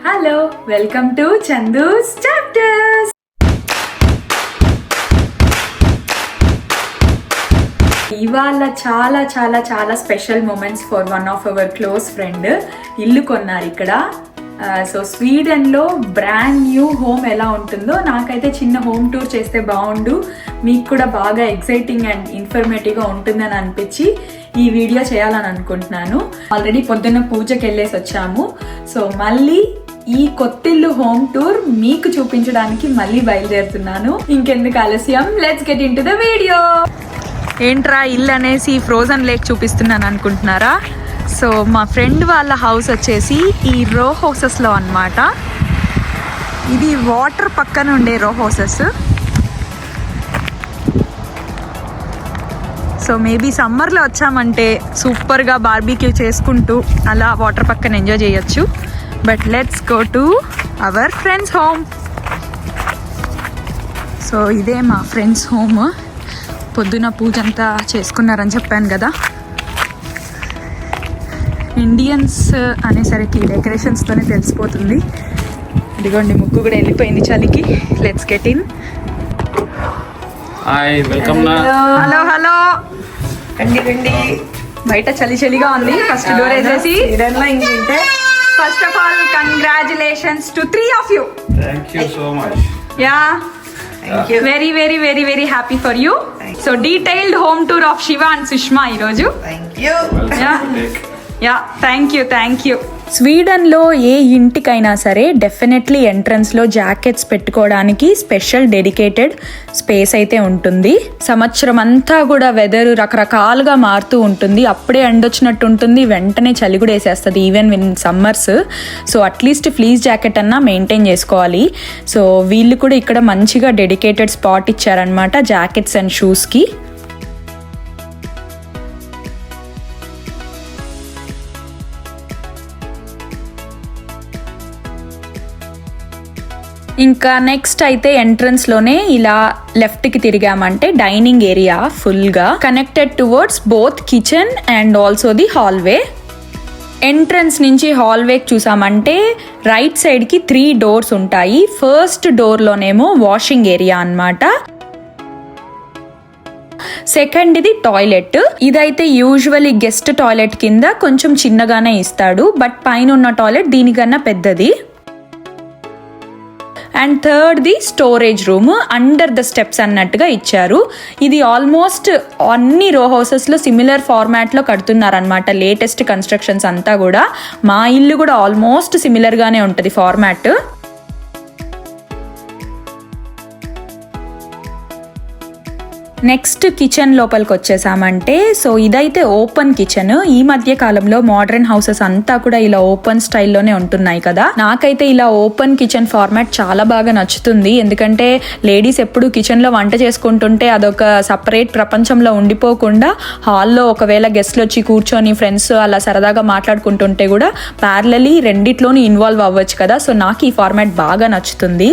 Hello, welcome to Chandu's chapters. ఇవాళ చాలా చాలా చాలా special moments for one of our close friend. ఇల్లు కొన్నారు ఇక్కడ. సో స్వీడన్లో బ్రాండ్ న్యూ హోమ్ ఎలా ఉంటుందో, నాకైతే చిన్న హోమ్ టూర్ చేస్తే బాగుండు, మీకు కూడా బాగా ఎక్సైటింగ్ అండ్ ఇన్ఫర్మేటివ్గా ఉంటుందని అనిపించి ఈ వీడియో చేయాలని అనుకుంటున్నాను. ఆల్రెడీ పొద్దున్న పూజకి వెళ్ళేసి వచ్చాము. సో మళ్ళీ ఈ కొత్తిల్లు హోమ్ టూర్ మీకు చూపించడానికి మళ్ళీ బయలుదేరుతున్నాను. ఇంకెందుకు ఆలస్యం, let's get in to the video. ఏంట్రా ఇల్లు అనేసి ఫ్రోజన్ లేక్ చూపిస్తున్నాను అనుకుంటున్నారా? సో మా ఫ్రెండ్ వాళ్ళ హౌస్ వచ్చేసి ఈ రో హౌసెస్లో అన్నమాట. ఇది వాటర్ పక్కన ఉండే రో హౌసెస్. సో మేబీ సమ్మర్లో వచ్చామంటే సూపర్గా బార్బీక్యూ చేసుకుంటూ అలా వాటర్ పక్కన ఎంజాయ్ చేయొచ్చు. But let's go to our friends home. So ఇదే మా ఫ్రెండ్స్ హోమ్. పొద్దున పూజ అంతా చేసుకున్నారని చెప్పాను కదా. ఇండియన్స్ అనేసరికి డెకరేషన్స్తోనే తెలిసిపోతుంది. ఇదిగోండి ముగ్గు కూడా వెళ్ళిపోయింది చలికి. Let's get in. Hi, welcome. Hello hello, రండి రండి. బయట చలి చలిగా ఉంది. ఫస్ట్ డోర్ వేసేసి first of all congratulations to 3 of you. Thank you so much. Yeah, very very very very happy for you. So detailed home tour of Shiva and Sushma ఈరోజు. Yeah, thank you. స్వీడన్లో ఏ ఇంటికైనా సరే డెఫినెట్లీ ఎంట్రన్స్లో jackets పెట్టుకోవడానికి special dedicated space అయితే ఉంటుంది. సంవత్సరం అంతా కూడా వెదర్ రకరకాలుగా మారుతూ ఉంటుంది. అప్పుడే ఎండొచ్చినట్టు ఉంటుంది, వెంటనే చలి కూడా వేసేస్తుంది even in summers. So at least fleece jacket అన్నా మెయింటైన్ చేసుకోవాలి. సో వీళ్ళు కూడా ఇక్కడ మంచిగా డెడికేటెడ్ స్పాట్ ఇచ్చారనమాట జాకెట్స్ అండ్ షూస్కి. ఇంకా నెక్స్ట్ అయితే ఎంట్రన్స్ లోనే ఇలా లెఫ్ట్ కి తిరిగామంటే డైనింగ్ ఏరియా ఫుల్ గా connected towards both kitchen and also the hallway. Entrance నుంచి హాల్వే చూసామంటే రైట్ సైడ్ కి 3 డోర్స్ ఉంటాయి. ఫస్ట్ డోర్ లోనేమో వాషింగ్ ఏరియా అన్నమాట. సెకండ్ ఇది టాయిలెట్. ఇదైతే యూజువల్లీ గెస్ట్ టాయిలెట్ కింద కొంచెం చిన్నగానే ఇస్తాడు, బట్ పైన ఉన్న టాయిలెట్ దీనికన్నా పెద్దది. And third the storage room under the steps అన్నట్టుగా ఇచ్చారు. ఇది ఆల్మోస్ట్ అన్ని రో హౌసెస్లో సిమిలర్ ఫార్మాట్లో కడుతున్నారనమాట. లేటెస్ట్ కన్స్ట్రక్షన్స్ అంతా కూడా. మా ఇల్లు కూడా ఆల్మోస్ట్ సిమిలర్గానే ఉంటుంది ఫార్మాట్. నెక్స్ట్ కిచెన్ లోపలికి వచ్చేసామంటే, సో ఇదైతే ఓపెన్ కిచెన్. ఈ మధ్య కాలంలో మోడర్న్ హౌసెస్ అంతా కూడా ఇలా ఓపెన్ స్టైల్లోనే ఉంటున్నాయి కదా. నాకైతే ఇలా ఓపెన్ కిచెన్ ఫార్మాట్ చాలా బాగా నచ్చుతుంది. ఎందుకంటే లేడీస్ ఎప్పుడు కిచెన్లో వంట చేసుకుంటుంటే అదొక సపరేట్ ప్రపంచంలో ఉండిపోకుండా హాల్లో ఒకవేళ గెస్ట్లు వచ్చి కూర్చొని ఫ్రెండ్స్ అలా సరదాగా మాట్లాడుకుంటుంటే కూడా ప్యారలీ రెండిట్లోనూ ఇన్వాల్వ్ అవ్వచ్చు కదా. సో నాకు ఈ ఫార్మాట్ బాగా నచ్చుతుంది.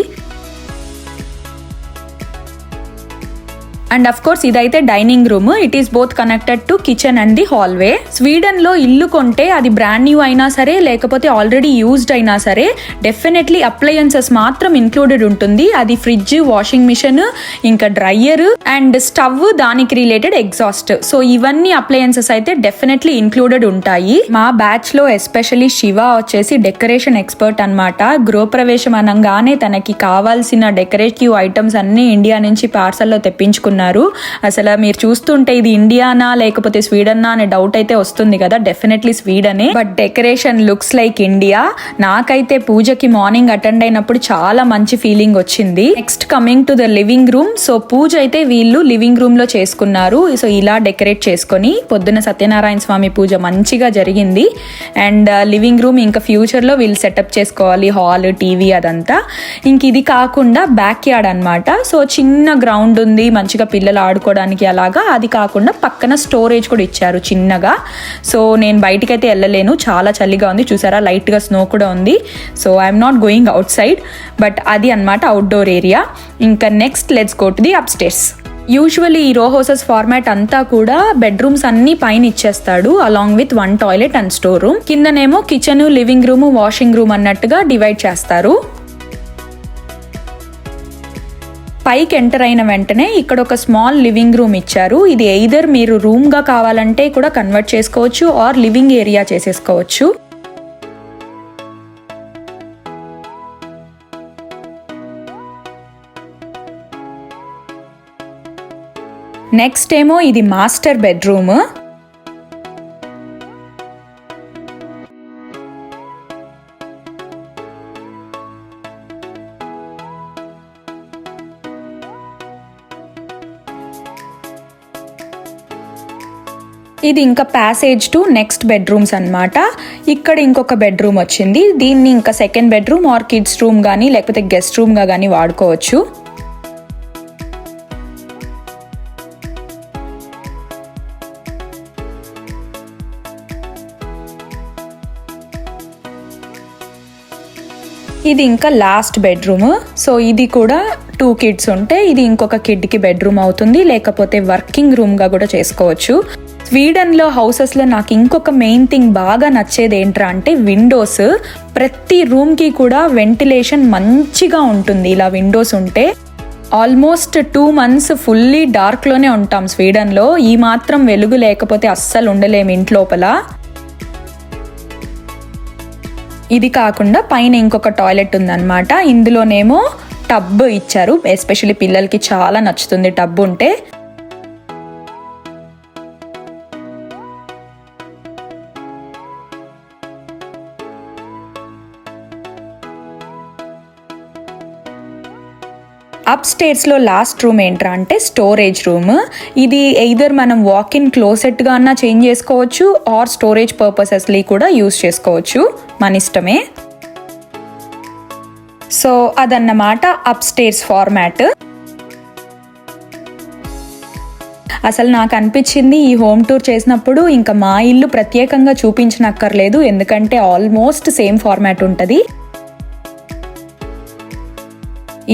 అండ్ అఫ్ కోర్స్ ఇదైతే dining room. It is both connected to kitchen and the hallway. Sweden లో ఇల్లు కొంటే అది బ్రాండ్ న్యూ అయినా సరే లేకపోతే ఆల్రెడీ యూజ్డ్ అయినా సరే డెఫినెట్లీ అప్లయన్సెస్ మాత్రం ఇంక్లూడెడ్ ఉంటుంది. అది ఫ్రిడ్జ్, వాషింగ్ మిషన్, ఇంకా డ్రైయర్ అండ్ స్టవ్, దానికి రిలేటెడ్ ఎగ్జాస్ట్. సో ఇవన్నీ అప్లయన్సెస్ అయితే డెఫినెట్లీ ఇంక్లూడెడ్ ఉంటాయి. మా బ్యాచ్ లో ఎస్పెషల్లీ శివ వచ్చేసి డెకరేషన్ ఎక్స్పర్ట్ అనమాట. గృహప్రవేశం అనగానే తనకి కావాల్సిన డెకరేటివ్ ఐటమ్స్ అన్ని ఇండియా నుంచి పార్సల్లో తెప్పించుకున్నారు. అసలు మీరు చూస్తుంటే ఇది ఇండియానా లేకపోతే స్వీడన్నా అనే డౌట్ అయితే వస్తుంది కదా. డెఫినెట్లీ స్వీడనే, but decoration looks like India. నాకైతే పూజకి మార్నింగ్ అటెండ్ అయినప్పుడు చాలా మంచి ఫీలింగ్ వచ్చింది. Next coming to the living room. So పూజ అయితే వీళ్ళు లివింగ్ రూమ్ లో చేసుకున్నారు. సో ఇలా డెకరేట్ చేసుకొని పొద్దున సత్యనారాయణ స్వామి పూజ మంచిగా జరిగింది. అండ్ లివింగ్ రూమ్ ఇంకా ఫ్యూచర్ లో వీళ్ళు సెటప్ చేసుకోవాలి, హాల్, టీవీ అదంతా. ఇంక ఇది కాకుండా బ్యాక్ యార్డ్ అనమాట. సో చిన్న గ్రౌండ్ ఉంది మంచిగా పిల్లలు ఆడుకోవడానికి. అలాగా అది కాకుండా పక్కన స్టోరేజ్ కూడా ఇచ్చారు చిన్నగా. సో నేను బయటికైతే వెళ్ళలేను, చాలా చలిగా ఉంది. చూసారా లైట్ గా స్నో కూడా ఉంది. So I'm not going out side, but అది అన్నమాట అవుట్డోర్ ఏరియా. ఇంకా next let's go to the up stairs. Usually ఈ రో హౌసెస్ ఫార్మాట్ అంతా కూడా బెడ్రూమ్స్ అన్ని పైన ఇచ్చేస్తాడు along with 1 toilet and store room. కిందనేమో kitchen, living room, washing room అన్నట్టుగా డివైడ్ చేస్తారు. పైకి ఎంటర్ అయిన వెంటనే ఇక్కడ ఒక స్మాల్ లివింగ్ రూమ్ ఇచ్చారు. ఇది ఎయిదర్ మీరు రూమ్ గా కావాలంటే కూడా కన్వర్ట్ చేసుకోవచ్చు ఆర్ లివింగ్ ఏరియా చేసేసుకోవచ్చు. నెక్స్ట్ ఏమో ఇది మాస్టర్ బెడ్రూమ్. ఇది ఇంకా ప్యాసేజ్ టు నెక్స్ట్ బెడ్రూమ్స్ అన్నమాట. ఇక్కడ ఇంకొక బెడ్రూమ్ వచ్చింది. దీన్ని ఇంకా second bedroom are kids room కానీ లేకపోతే గెస్ట్ రూమ్ గా కానీ వాడుకోవచ్చు. ఇది ఇంకా లాస్ట్ బెడ్రూమ్. సో ఇది కూడా 2 కిడ్స్ ఉంటే ఇది ఇంకొక కిడ్కి బెడ్రూమ్ అవుతుంది, లేకపోతే వర్కింగ్ రూమ్గా కూడా చేసుకోవచ్చు. స్వీడన్లో హౌసెస్లో నాకు ఇంకొక మెయిన్ థింగ్ బాగా నచ్చేది ఏంట్రా అంటే విండోస్. ప్రతి రూమ్కి కూడా వెంటిలేషన్ మంచిగా ఉంటుంది. ఇలా విండోస్ ఉంటే ఆల్మోస్ట్ 2 months ఫుల్లీ డార్క్లోనే ఉంటాం స్వీడన్లో. ఈ మాత్రం వెలుగు లేకపోతే అస్సలు ఉండలేము ఇంట్లోపల. ఇది కాకుండా పైన ఇంకొక టాయిలెట్ ఉందన్నమాట. ఇందులోనేమో టబ్ ఇచ్చారు. ఎస్పెషల్లీ పిల్లలకి చాలా నచ్చుతుంది టబ్ ఉంటే. అప్ స్టేర్స్లో లాస్ట్ రూమ్ ఏంట్రా అంటే స్టోరేజ్ రూమ్. ఇది ఎయిదర్ మనం వాక్ ఇన్ క్లోసెట్గా అన్నా చేంజ్ చేసుకోవచ్చు ఆర్ స్టోరేజ్ పర్పసెస్లీ కూడా యూస్ చేసుకోవచ్చు, మన ఇష్టమే. సో అదన్నమాట అప్ స్టేర్స్ ఫార్మాట్. అసలు నాకు అనిపించింది ఈ హోమ్ టూర్ చేసినప్పుడు ఇంకా మా ఇల్లు ప్రత్యేకంగా చూపించనక్కర్లేదు, ఎందుకంటే ఆల్మోస్ట్ సేమ్ ఫార్మాట్ ఉంటుంది.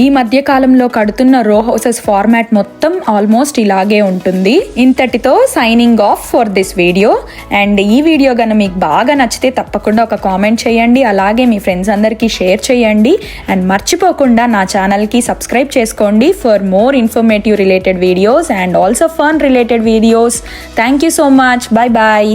ఈ మధ్య కాలంలో కడుతున్న రో హౌసెస్ ఫార్మాట్ మొత్తం ఆల్మోస్ట్ ఇలాగే ఉంటుంది. ఇంతటితో signing off for this video. And ఈ వీడియో కనుక మీకు బాగా నచ్చితే తప్పకుండా ఒక కామెంట్ చేయండి, అలాగే మీ ఫ్రెండ్స్ అందరికీ షేర్ చేయండి. అండ్ మర్చిపోకుండా నా ఛానల్కి సబ్స్క్రైబ్ చేసుకోండి for more informative related videos and also fun related videos. Thank you so much. Bye bye.